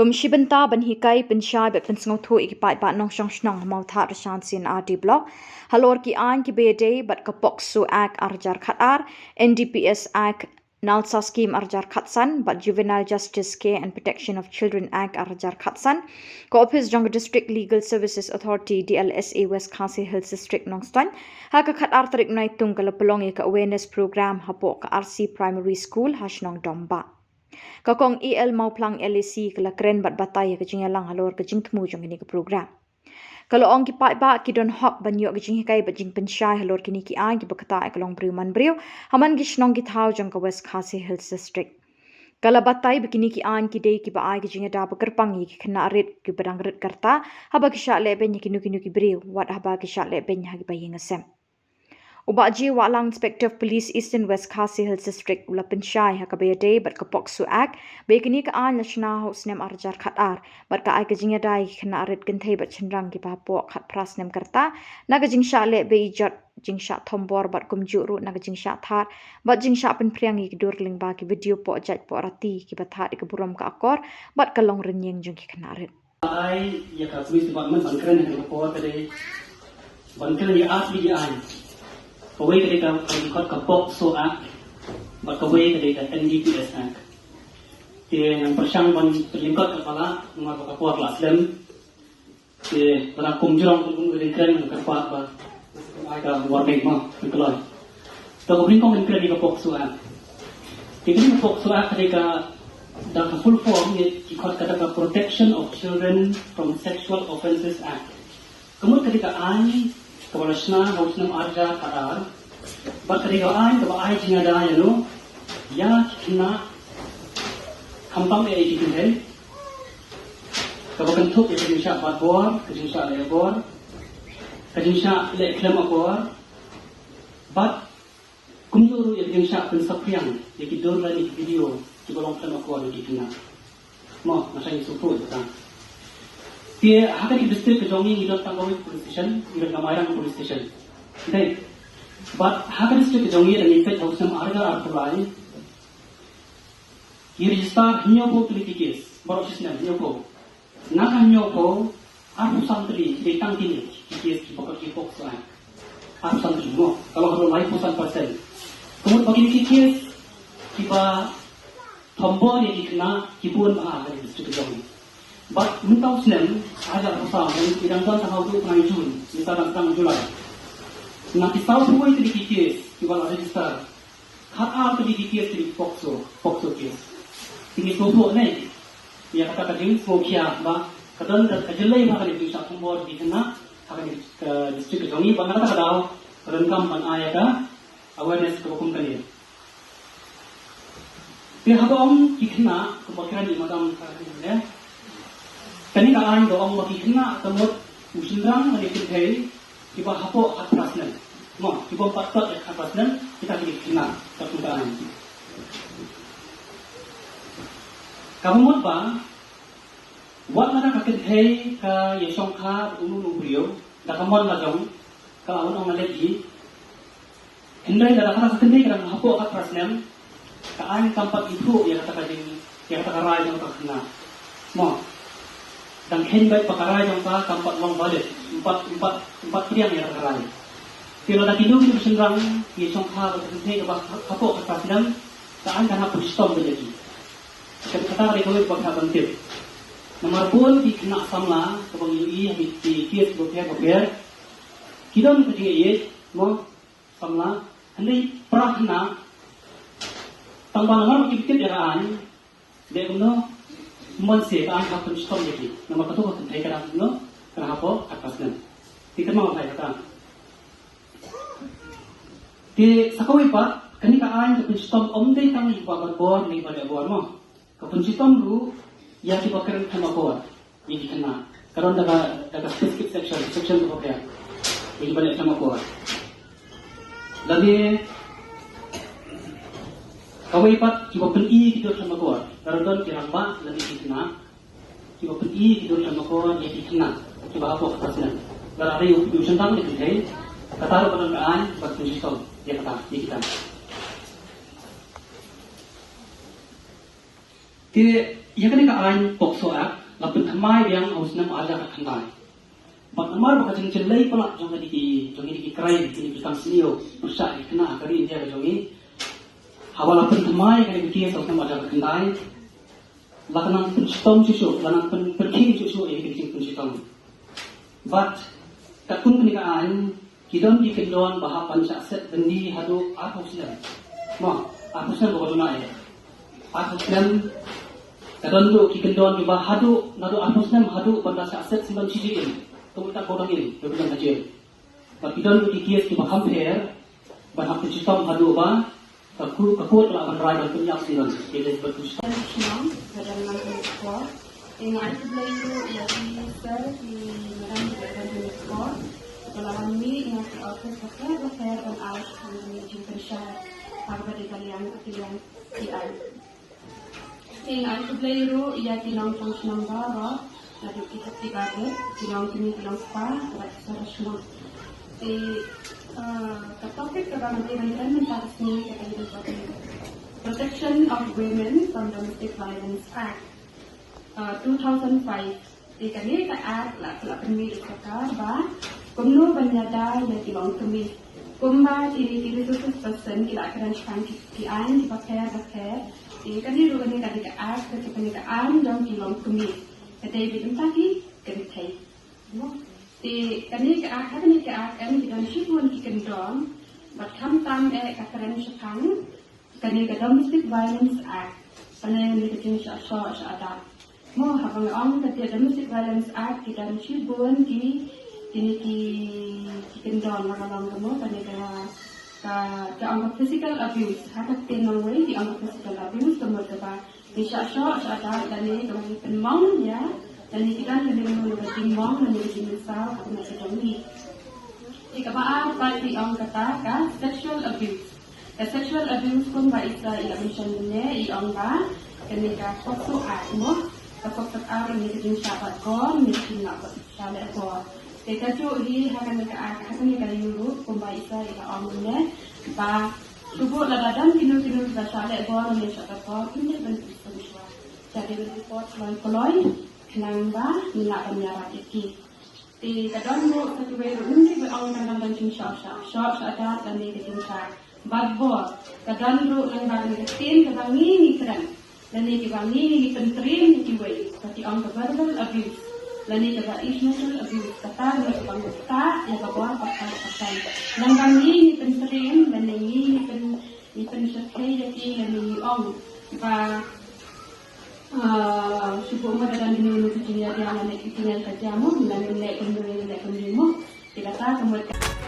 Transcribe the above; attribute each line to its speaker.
Speaker 1: Kumshibanta banhikai penshai bet pensngau thu ikipai pa nong shong shnong mau tha rashan sin RD block halor ki an ki bede bat kapok su ak arjar khatar NDPS ak Nalsa scheme arjar khatsan but Juvenile Justice Care and Protection of Children Act arjar khatsan ko office jong District Legal Services Authority DLSA West Khasi Hills District Nongstan ha ka khatar tarik nai tung kala pelong ka awareness program hapo ka RC Primary School hashnong domba kakong EL mauplang LAC kala keren bat batai ka jing lang halor ka jing tmu jong ini ka program kalau ong ki pai ba ki don hok banyo ka jing kai ba jing penshai halor kini ki ai ki bakata ka long briu man briu haman gi shnong ki thau jong ka West Khasi Hills District kala batai bikini ki an ki dei ki ba ai ki jing da ba kerpang ki khna rit ki badang rit karta haba ki sha le ben ki nu ki briu wat haba ki sha le ben ha ki ba yeng asem Ubaji walang Inspector of Police Eastern West Khasi Hills District ula penshai ha kabaya day bat kapok su ak bekini ka an lashna haus nem arjar khatar bat ka ai ka jinga dai khna arit genthei bat chenrang ki pa po khat pras nem karta naga jing sha le be ijat jing sha thombor bat kumju ru naga jing sha thar bat jing sha pen priang ki dur ling ba ki video po jat po rati ki batha ki buram ka akor bat ka long renyeng jong ki khna arit
Speaker 2: ai ya ka police department bankran ha ko tade bankran ya asli ya ai kawai ketika ikut kapok so ak kawai ketika NDPS ak yang persang ban terlibat kepala nomor kapok kelas lem pada kumjurang pun berikan kapok ba ada warning mah kelai to bring kong di kapok so ak ketika kapok so ak ketika dah full form ikut kata Protection of Children from Sexual Offences Act kemudian ketika ai Kawalasna hausnam arja kadar berketiga ai jinga da ya no ya kina kampang e dikin kabakan thuk e jinsha batbor jinsha le bor jinsha le klem bor bat kumjuru e jinsha pen sapriang e kidor la ni video ki bolong klem bor di kina mo masai supu ta Dia akan district kejongi idot tanggawi police station, idot Gamayang police station. Then, but akan district kejongi dan efek hausam arga artulai. Ia register hinyopo politik baru sistem hinyopo. Nak hinyopo artu santri ditang tini kikis kipokok kipok soal. Artu santri mo kalau harus lain pusan persen. Kemudian bagi kikis kipa tombol yang dikena kipuan dari district kejongi. But mentau senem ada usaha yang tuan tahu tu penai Jun, misalnya tentang Julai. Nanti tahu semua itu dikikis, kibal register. Kata tu dikikis di Pokso case. Tinggi tubuh ni, ya kata kajing Fokia, bah kadang kajelai maka di satu bor di kena, akan di distrik kejongi, bang kata kadau, kadang kampan ayat awareness kehukum kalian. Pihak om dikena kebakiran di madam kalian. Kani ka an doong makikina kamot usindang manikin hay iba hapo atrasnan mo iba patot atrasnan kita kikina kapuntaan kamot ba wat na kakit hay ka yesong ka unu brio da kamon la jong ka awon ong leji indai da kana sakende ka hapo atrasnan ka an kampat ibu ya kata kajing ya kata karai jong kakina mo dan hendak perkara yang tak tampak long balik empat kriang yang terkait. Kalau dah tidur itu bersenang, dia congkak berhenti ke kapok ke presiden, tak akan hapus stop lagi. Kata hari kau pakai bantil. Nomor pun dikena sama, kebang UI di kias berbiar. Kita ni kerja ye, mau sama, hendak perahna, tanpa nomor kita jarang, dia guna Monse ka ang hapon stop lagi. Nama katu ko tay kada no kana hapo atasnan. Tika mga kay kata. Ti sakawi pa kani ka ang hapon stop omde tang iba bor ni pada bor mo. Kapon stop ru ya ti bakran kama bor. Ini kana. Karon daga specific section ko kaya. Ini balik sama bor. Lagi kawai pat kiba peni tidur sama bor. Karodon kirang ba lagi dikena, kiba peti tidur sama kawan yang dikena, kiba apa atasnya. Kalau ada yang sentang di sini, kata orang penaan buat sistem dia kata di kita. Ti ia kan kaan pokso ak lapun thamai yang harus nam aja kat khandai bat amar ba jeng jelai pala jong di krai di kita sinio persa di kena kari india ka jongi hawa lapun thamai kan di harus nam aja kat khandai lakanang pun stom susu lakanang pun pergi susu ini kita pun stom but takun penikaan kidon di kendon bahap panca set bendi hadu aku silam mo aku silam ko duna e aku silam kadon do ki kendon di bahadu nadu aku silam hadu pada set simban siji ini to kita ko dangin do bilang aja but kidon do ki kies ki baham her bahap tu stom hadu ba aku telah menerai dan penyak silam jadi betul
Speaker 3: Yang ada belajar ya di ser di dalam di sekolah. Kalau kami yang office pakai dan out di jumpa harga di kalian kalian AI. Yang ada belajar ya di dalam fungsi nombor lalu kita tiga di dalam ini di dalam spa secara semua. Di topik kebahagiaan mencatat ini kita Protection of Women from Domestic Violence Act 2005 di kami taat la pemilih sekar ba kumno banyada ya tilong kami kumba ini khusus person kila akan sekarang kian di pakai di kami rugani kali taat ke pernikahan dong tilong kami kedai bidung tadi kedai di kami taat kan kita sibun kikan dong bat kam tam kataran sekarang kami ke Domestic Violence Act panen di kecil ada mo habang ang kati Domestic Violence Act kita sibun ki kendon makalong mo kanila ka ang physical abuse hakat tinaway di ang physical abuse kamot ba di sa ada dani kami penmong ya dani kita kami mo timong na ni sa na sa dani ikabaa pa di ang kata ka sexual abuse sexual abuse kung ba isa ilamisyon niya iong ba kanila pokso mo kapag araw ni din sabat ko ni sinabot sala ko kita jo hi hakan ka yuru kung ba isa ila amune ba subo la dadam kinu sa sala ko ni sa ko hindi ban iswa jadi report loy nang ba nila kanyara iki ti kadon mo sa tuwero hindi ba ang nang din sa ada dan ni din sa bagbo kadon ro nang ba ni tin kadangi ni kran lani kibangi ni pentrim ni kiway pati ang verbal abuse lani kiba emotional abuse kata ni kibang ta ya bawa pakai langgangi ni pentrim lani ni pen sakay yaki lani ong ba subo mo dadan dinulu kucinya dia lani kitingan kajamu lani lek kundu mo kita ta kemudian